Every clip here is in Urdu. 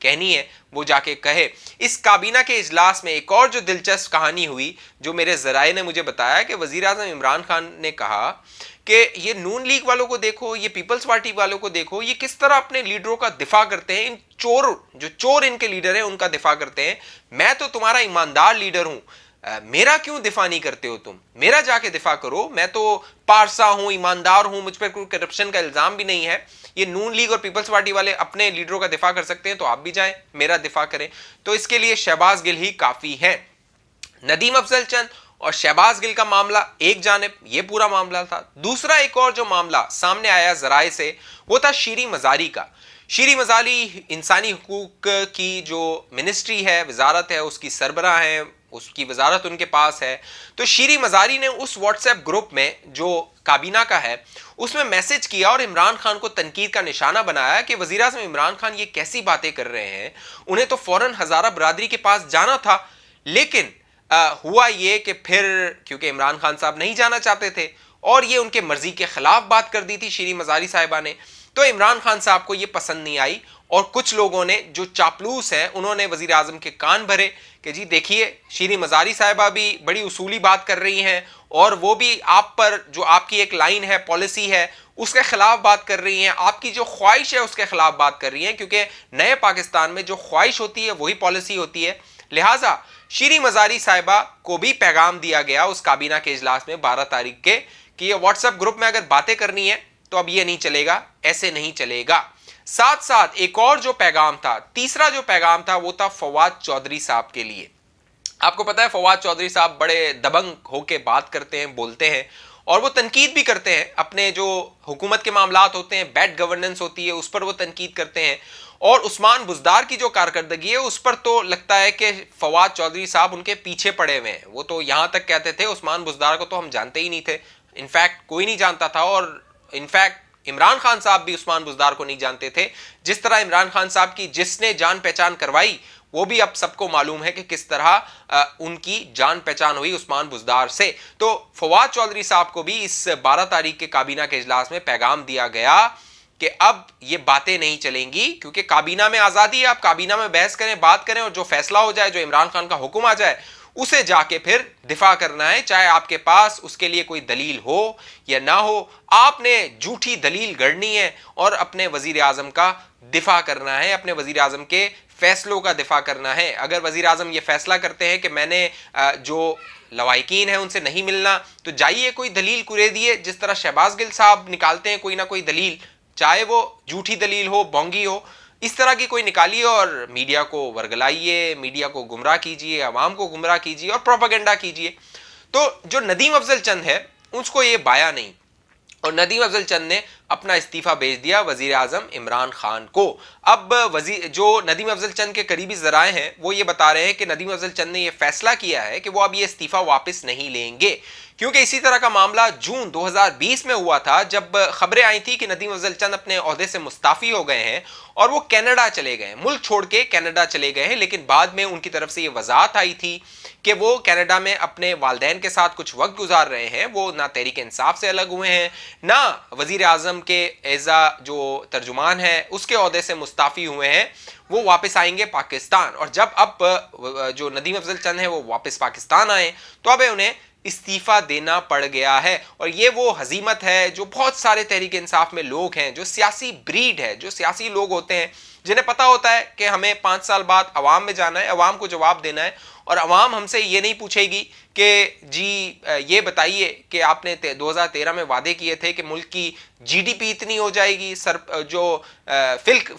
کہنی ہے وہ جا کے کہے۔ اس کابینہ کے اجلاس میں ایک اور جو دلچسپ کہانی ہوئی، جو میرے ذرائع نے مجھے بتایا، کہ وزیر اعظم عمران خان نے کہا کہ یہ نون لیگ والوں کو دیکھو، یہ پیپلز پارٹی والوں کو دیکھو، یہ کس طرح اپنے لیڈروں کا دفاع کرتے ہیں، ان چور ان کے لیڈر ہیں ان کا دفاع کرتے ہیں۔ میں تو تمہارا ایماندار لیڈر ہوں، میرا کیوں دفاع نہیں کرتے ہو تم؟ میرا جا کے دفاع کرو، میں تو پارسا ہوں، ایماندار ہوں، مجھ پر کوئی کرپشن کا الزام بھی نہیں ہے۔ یہ نون لیگ اور پیپلز پارٹی والے اپنے لیڈروں کا دفاع کر سکتے ہیں تو آپ بھی جائیں میرا دفاع کریں۔ تو اس کے لیے شہباز گل ہی کافی ہے۔ ندیم افضل چند اور شہباز گل کا معاملہ ایک جانب، یہ پورا معاملہ تھا۔ دوسرا ایک اور جو معاملہ سامنے آیا ذرائع سے، وہ تھا شیریں مزاری کا۔ شیریں مزاری انسانی حقوق کی جو منسٹری ہے، وزارت ہے، اس کی سربراہ ہیں، اس کی وزارت ان کے پاس ہے۔ تو شیریں مزاری نے اس واٹس ایپ گروپ میں جو کابینہ کا ہے اس میں میسج کیا اور عمران خان کو تنقید کا نشانہ بنایا کہ وزیر اعظم عمران خان یہ کیسی باتیں کر رہے ہیں، انہیں تو فوراً ہزارہ برادری کے پاس جانا تھا، لیکن ہوا یہ کہ پھر کیونکہ عمران خان صاحب نہیں جانا چاہتے تھے اور یہ ان کے مرضی کے خلاف بات کر دی تھی شیریں مزاری صاحبہ نے، تو عمران خان صاحب کو یہ پسند نہیں آئی اور کچھ لوگوں نے جو چاپلوس ہیں انہوں نے وزیر اعظم کے کان بھرے کہ جی دیکھیے شیریں مزاری صاحبہ بھی بڑی اصولی بات کر رہی ہیں اور وہ بھی آپ پر جو آپ کی ایک لائن ہے، پالیسی ہے، اس کے خلاف بات کر رہی ہیں، آپ کی جو خواہش ہے اس کے خلاف بات کر رہی ہیں، کیونکہ نئے پاکستان میں جو خواہش ہوتی ہے وہی پالیسی ہوتی ہے۔ لہٰذا شیریں مزاری صاحبہ کو بھی پیغام دیا گیا اس کابینہ کے اجلاس میں 12 تاریخ کے کہ یہ واٹس ایپ گروپ میں اگر باتیں کرنی ہے تو اب یہ نہیں چلے گا، ایسے نہیں چلے گا۔ ساتھ ساتھ ایک اور جو پیغام تھا، تیسرا جو پیغام تھا، وہ تھا فواد چودھری صاحب کے لیے۔ آپ کو پتا ہے فواد چودھری صاحب بڑے دبنگ ہو کے بات کرتے ہیں، بولتے ہیں اور وہ تنقید بھی کرتے ہیں، اپنے جو حکومت کے معاملات ہوتے ہیں، بیڈ گورننس ہوتی ہے، اس پر وہ تنقید کرتے ہیں، اور عثمان بزدار کی جو کارکردگی ہے اس پر تو لگتا ہے کہ فواد چودھری صاحب ان کے پیچھے پڑے ہوئے ہیں۔ وہ تو یہاں تک کہتے تھے عثمان بزدار کو تو ہم جانتے ہی نہیں تھے، انفیکٹ کوئی نہیں جانتا تھا، اور انفیکٹ عمران خان صاحب بھی عثمان بزدار کو نہیں جانتے تھے۔ جس طرح عمران خان صاحب کی جس نے جان پہچان کروائی وہ بھی اب سب کو معلوم ہے کہ کس طرح ان کی جان پہچان ہوئی عثمان بزدار سے۔ تو فواد چودھری صاحب کو بھی اس 12 تاریخ کے کابینہ کے اجلاس میں پیغام دیا گیا کہ اب یہ باتیں نہیں چلیں گی، کیونکہ کابینہ میں آزادی ہے، آپ کابینہ میں بحث کریں، بات کریں، اور جو فیصلہ ہو جائے، جو عمران خان کا حکم آ جائے، اسے جا کے پھر دفاع کرنا ہے، چاہے آپ کے پاس اس کے لیے کوئی دلیل ہو یا نہ ہو۔ آپ نے جھوٹی دلیل گڑنی ہے اور اپنے وزیر اعظم کا دفاع کرنا ہے، اپنے وزیر اعظم کے فیصلوں کا دفاع کرنا ہے۔ اگر وزیر اعظم یہ فیصلہ کرتے ہیں کہ میں نے جو لوائقین ہیں ان سے نہیں ملنا، تو جائیے کوئی دلیل کرے دیے، جس طرح شہباز گل صاحب نکالتے ہیں کوئی نہ کوئی دلیل، چاہے وہ جھوٹی دلیل ہو، بونگی ہو، اس طرح کی کوئی نکالیے اور میڈیا کو ورگلائیے، میڈیا کو گمراہ کیجیے، عوام کو گمراہ کیجیے اور پروپیگنڈا کیجیے۔ تو جو ندیم افضل چند ہے اس کو یہ بایا نہیں، اور ندیم افضل چند نے اپنا استعفیٰ بھیج دیا وزیر اعظم عمران خان کو۔ اب جو ندیم افضل چند کے قریبی ذرائع ہیں وہ یہ بتا رہے ہیں کہ ندیم افضل چند نے یہ فیصلہ کیا ہے کہ وہ اب یہ استعفیٰ واپس نہیں لیں گے، کیونکہ اسی طرح کا معاملہ جون 2020 میں ہوا تھا، جب خبریں آئی تھی کہ ندیم افضل چند اپنے عہدے سے مستعفی ہو گئے ہیں اور وہ کینیڈا چلے گئے ہیں، ملک چھوڑ کے کینیڈا چلے گئے ہیں، لیکن بعد میں ان کی طرف سے یہ وضاحت آئی تھی کہ وہ کینیڈا میں اپنے والدین کے ساتھ کچھ وقت گزار رہے ہیں، وہ نہ تحریک انصاف سے الگ ہوئے ہیں، نہ وزیر اعظم کے ایزا جو ترجمان ہے اس کے عہدے سے مستعفی ہوئے ہیں، وہ واپس آئیں گے پاکستان۔ اور جب اب جو ندیم افضل چند ہیں وہ واپس پاکستان آئے تو اب انہیں استعفیٰ دینا پڑ گیا ہے، اور یہ وہ ہزیمت ہے جو بہت سارے تحریک انصاف میں لوگ ہیں، جو سیاسی بریڈ ہے، جو سیاسی لوگ ہوتے ہیں جنہیں پتا ہوتا ہے کہ ہمیں 5 سال بعد عوام میں جانا ہے، عوام کو جواب دینا ہے، اور عوام ہم سے یہ نہیں پوچھے گی کہ جی یہ بتائیے کہ آپ نے 2013 میں وعدے کیے تھے کہ ملک کی جی ڈی پی اتنی ہو جائے گی، جو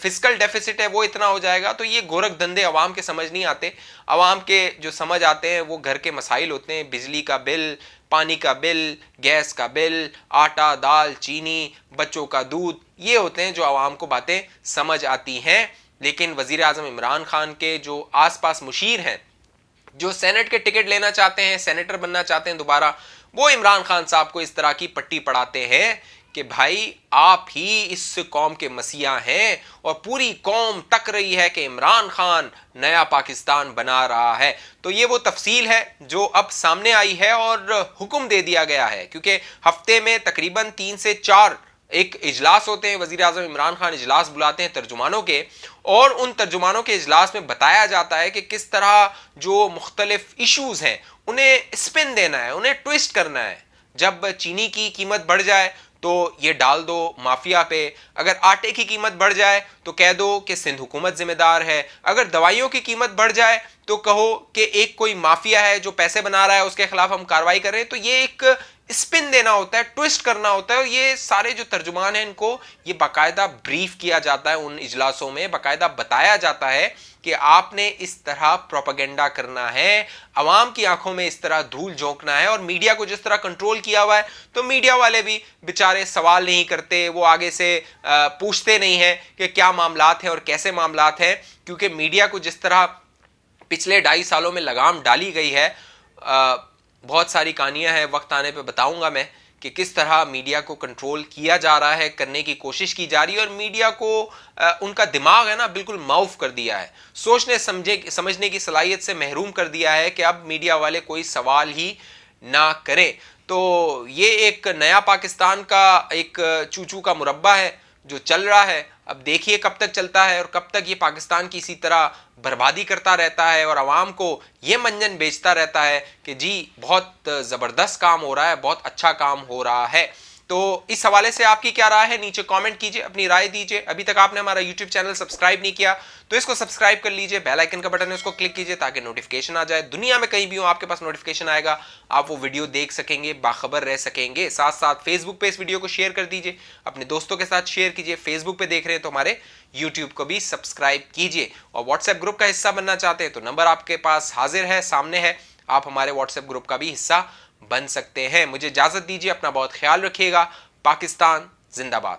فسکل ڈیفیسٹ ہے وہ اتنا ہو جائے گا۔ تو یہ گورکھ دھندے عوام کے سمجھ نہیں آتے، عوام کے جو سمجھ آتے ہیں وہ گھر کے مسائل ہوتے ہیں، بجلی کا بل، پانی کا بل، گیس کا بل، آٹا، دال، چینی، بچوں کا دودھ، یہ ہوتے ہیں جو عوام کو باتیں سمجھ آتی ہیں۔ لیکن وزیر اعظم عمران خان کے جو آس پاس مشیر ہیں، جو سینٹ کے ٹکٹ لینا چاہتے ہیں، سینیٹر بننا چاہتے ہیں دوبارہ، وہ عمران خان صاحب کو اس طرح کی پٹی پڑھاتے ہیں کہ بھائی آپ ہی اس قوم کے مسیحا ہیں، اور پوری قوم تک رہی ہے کہ عمران خان نیا پاکستان بنا رہا ہے۔ تو یہ وہ تفصیل ہے جو اب سامنے آئی ہے اور حکم دے دیا گیا ہے، کیونکہ ہفتے میں تقریباً 3 سے 4 ایک اجلاس ہوتے ہیں, وزیر اعظم عمران خان اجلاس بلاتے ہیں ترجمانوں کے, اور ان ترجمانوں کے اجلاس میں بتایا جاتا ہے کہ کس طرح جو مختلف ایشوز ہیں انہیں اسپن دینا ہے, انہیں ٹویسٹ کرنا ہے. جب چینی کی قیمت بڑھ جائے تو یہ ڈال دو مافیا پہ, اگر آٹے کی قیمت بڑھ جائے تو کہہ دو کہ سندھ حکومت ذمہ دار ہے, اگر دوائیوں کی قیمت بڑھ جائے تو کہو کہ ایک کوئی مافیا ہے جو پیسے بنا رہا ہے, اس کے خلاف ہم کارروائی کر رہے ہیں. تو یہ ایک اسپن دینا ہوتا ہے, ٹویسٹ کرنا ہوتا ہے, اور یہ سارے جو ترجمان ہیں ان کو یہ باقاعدہ بریف کیا جاتا ہے, ان اجلاسوں میں باقاعدہ بتایا جاتا ہے کہ آپ نے اس طرح پروپیگنڈا کرنا ہے, عوام کی آنکھوں میں اس طرح دھول جھونکنا ہے, اور میڈیا کو جس طرح کنٹرول کیا ہوا ہے تو میڈیا والے بھی بیچارے سوال نہیں کرتے, وہ آگے سے پوچھتے نہیں ہیں کہ کیا معاملات ہیں اور کیسے معاملات ہیں, کیونکہ میڈیا کو جس طرح پچھلے 2.5 سالوں میں لگام ڈالی گئی ہے. بہت ساری کہانیاں ہیں, وقت آنے پہ بتاؤں گا میں کہ کس طرح میڈیا کو کنٹرول کیا جا رہا ہے, کرنے کی کوشش کی جا رہی ہے, اور میڈیا کو ان کا دماغ ہے نا بالکل معاف کر دیا ہے, سوچنے سمجھنے کی صلاحیت سے محروم کر دیا ہے کہ اب میڈیا والے کوئی سوال ہی نہ کریں. تو یہ ایک نیا پاکستان کا ایک چوچو کا مربع ہے جو چل رہا ہے. اب دیکھیے کب تک چلتا ہے اور کب تک یہ پاکستان کی اسی طرح بربادی کرتا رہتا ہے اور عوام کو یہ منجن بیچتا رہتا ہے کہ جی بہت زبردست کام ہو رہا ہے, بہت اچھا کام ہو رہا ہے. تو اس حوالے سے آپ کی کیا رائے ہے, نیچے کامنٹ کیجئے, اپنی رائے دیجئے. ابھی تک آپ نے ہمارا یوٹیوب چینل سبسکرائب نہیں کیا تو اس کو سبسکرائب کر لیجئے, بیل آئیکن کا بٹن ہے اس کو کلک کیجئے تاکہ نوٹیفیکیشن آ جائے. دنیا میں کہیں بھی ہو آپ کے پاس نوٹیفیکیشن آئے گا, آپ وہ ویڈیو دیکھ سکیں گے, باخبر رہ سکیں گے. ساتھ ساتھ فیس بک پہ اس ویڈیو کو شیئر کر دیجئے, اپنے دوستوں کے ساتھ شیئر کیجئے. فیس بک پہ دیکھ رہے ہیں تو ہمارے یوٹیوب کو بھی سبسکرائب کیجئے, اور واٹس ایپ گروپ کا حصہ بننا چاہتے ہیں تو نمبر آپ کے پاس حاضر ہے, سامنے ہے, آپ ہمارے واٹس ایپ گروپ کا بھی حصہ بن سکتے ہیں. مجھے اجازت دیجیے, اپنا بہت خیال رکھیے گا. پاکستان زندہ باد.